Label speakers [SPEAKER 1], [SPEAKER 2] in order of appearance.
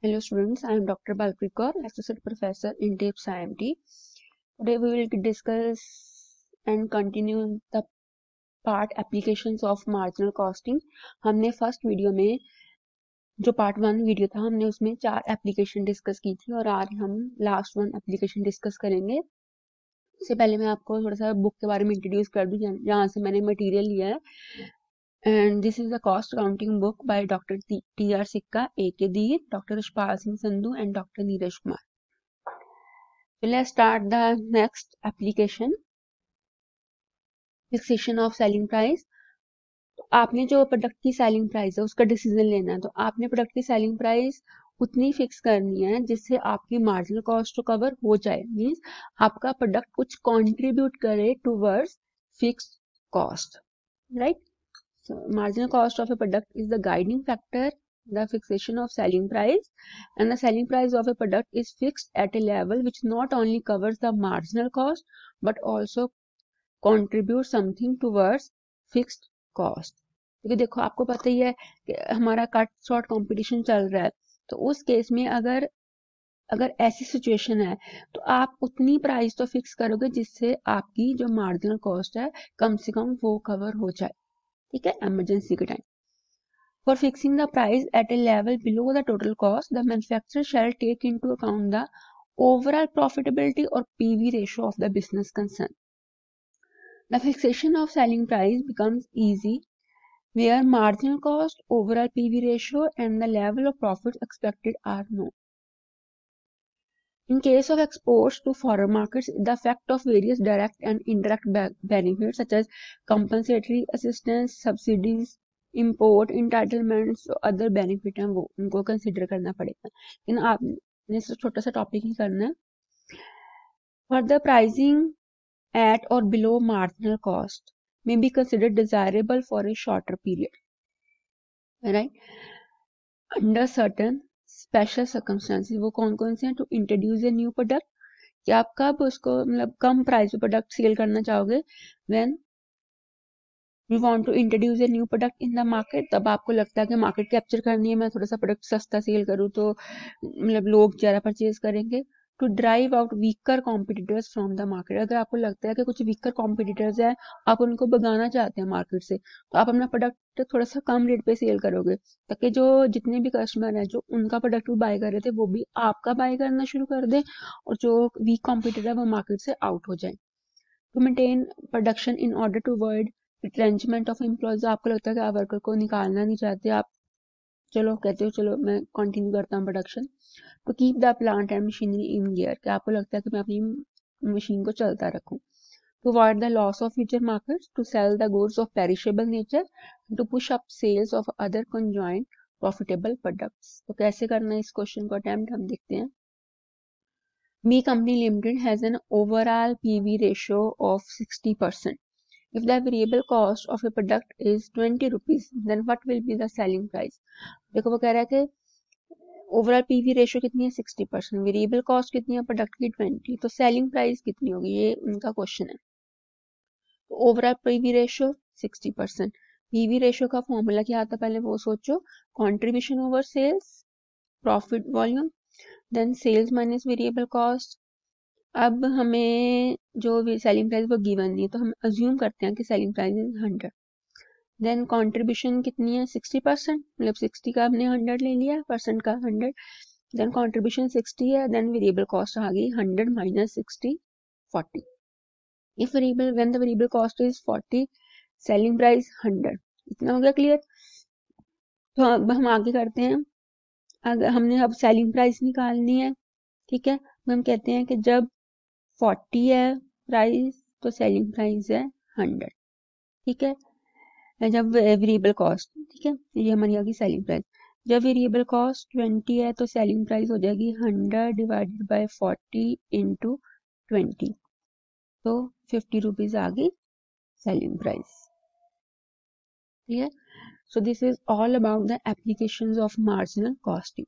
[SPEAKER 1] Hello students, I am Dr. Balpreet Kaur, Associate Professor in TIPS IMT. Today we will discuss and continue the part applications of marginal costing. हमने first video में जो part 1 video था हमने उसमें 4 application discuss की थी और आज हम लास्ट 1 एप्लीकेशन डिस्कस करेंगे। इससे पहले मैं आपको थोड़ा सा बुक के बारे में इंट्रोड्यूस कर दूं जहाँ से मैंने मटेरियल लिया है। And this is the cost accounting book by Dr. T.R. Sikka, A.K. Deer, Dr. Ishpal Singh Sandhu and Dr. Neeraj Kumar. So let's start the next application. Fixation of selling price. तो आपने जो product की selling price है उसका decision लेना है, तो आपने प्रोडक्ट की सेलिंग प्राइस उतनी फिक्स करनी है जिससे आपकी मार्जिनल कॉस्ट तो कवर हो जाए, मींस आपका प्रोडक्ट कुछ कंट्रीब्यूट करे towards fixed cost, right? So marginal cost of a product is the guiding factor, the fixation of selling price, and the selling price of a product is fixed at a level which not only covers the marginal cost but also contributes something towards fixed cost. क्योंकि देखो आपको पता ही है कि हमारा cut short competition चल रहा है, तो उस केस में अगर ऐसी सिचुएशन है तो आप उतनी प्राइस तो फिक्स करोगे जिससे आपकी जो मार्जिनल कॉस्ट है कम से कम वो कवर हो जाए, ठीक है, इमरजेंसी के time. For fixing the price at a level below the total cost, the manufacturer shall take into account the overall profitability or PV ratio of the business concerned. The fixation of selling price becomes easy where marginal cost, overall PV ratio and the level of profits expected are known. In case of exports to foreign markets, the effect of various direct and indirect benefits such as compensatory assistance, subsidies, import, entitlements, other benefit हैं वो उनको consider करना पड़ेगा, लेकिन आपने सिर्फ छोटा सा टॉपिक ही करना है। Further pricing at or below marginal cost may be considered desirable for a shorter period, right? Under certain special circumstances, वो कौन कौन से हैं? To introduce a new product, कि आप कब उसको मतलब कम प्राइस पे प्रोडक्ट सेल करना चाहोगे, when you want to introduce a new product in the market, तब आपको लगता है कि मार्केट कैप्चर करनी है, मैं थोड़ा सा प्रोडक्ट सस्ता सेल करूँ तो मतलब लोग ज़्यादा परचेज करेंगे। To drive out weaker competitors from the market, अगर आपको लगता है कि कुछ वीकर कॉम्पिटिटर्स हैं आप उनको भगाना चाहते हैं मार्केट से, तो आप अपना प्रोडक्ट थोड़ा सा कम रेट पे सेल करोगे ताकि जो जितने भी कस्टमर हैं जो उनका प्रोडक्ट वो बाय कर रहे थे वो भी आपका बाय करना शुरू कर दें और जो वीक कॉम्पिटिटर है वो मार्केट से आउट हो जाए। To maintain production in order to avoid retrenchment of employees, आपको लगता है कि आप वर्कर को निकालना नहीं चाहते, आप चलो कहते हो चलो मैं कंटिन्यू करता हूँ production. To keep the plant and machinery in gear, कि आपको लगता है कि मैं अपनी मशीन को चलता रखूं। To avoid the loss of future markets, to sell the goods of perishable nature, to push up sales of other conjoint profitable products. तो कैसे करना है इस क्वेश्चन को अटेम्प्ट, हम देखते हैं। B Company Limited has an overall PV ratio of 60%. If the variable cost of a product is 20 rupees, then what will be the selling price? देखो वो कह रहा है कि ओवरऑल पीवी रेशियो कितनी है 60%, वेरिएबल कॉस्ट कितनी है प्रोडक्ट की 20, तो सेलिंग प्राइस कितनी होगी, ये उनका क्वेश्चन है। तो overall PV ratio 60%, PV ratio का फॉर्मूला क्या आता है पहले वो सोचो, contribution over sales, profit volume, then sales minus variable cost. अब हमें जो सेलिंग प्राइस वो गिवन नहीं है तो हम अज्यूम करते हैं कि selling price is 100, then contribution कितनी है 60%, मतलब 60 का हमने 100 ले लिया, परसेंट का 100, देन कंट्रीब्यूशन 60 है, देन वेरिएबल कॉस्ट आ गई 100 minus 60 40। If variable when the variable cost is 40, selling price 100, इतना हो गया क्लियर। तो अब हम आगे करते हैं, अगर हमने अब सेलिंग प्राइस निकालनी है, ठीक है, तो हम कहते हैं कि जब 40 है प्राइस तो सेलिंग प्राइस है 100, ठीक है। जब वेरिएबल कॉस्ट, ठीक है, ये हमारी आ गई सेलिंग प्राइस। जब वेरिएबल कॉस्ट 20 है तो सेलिंग प्राइस हो जाएगी 100 डिवाइडेड बाय 40 इंटू 20, तो 50 रुपीज आ गई सेलिंग प्राइस, ठीक है। So this is all about the applications of marginal costing.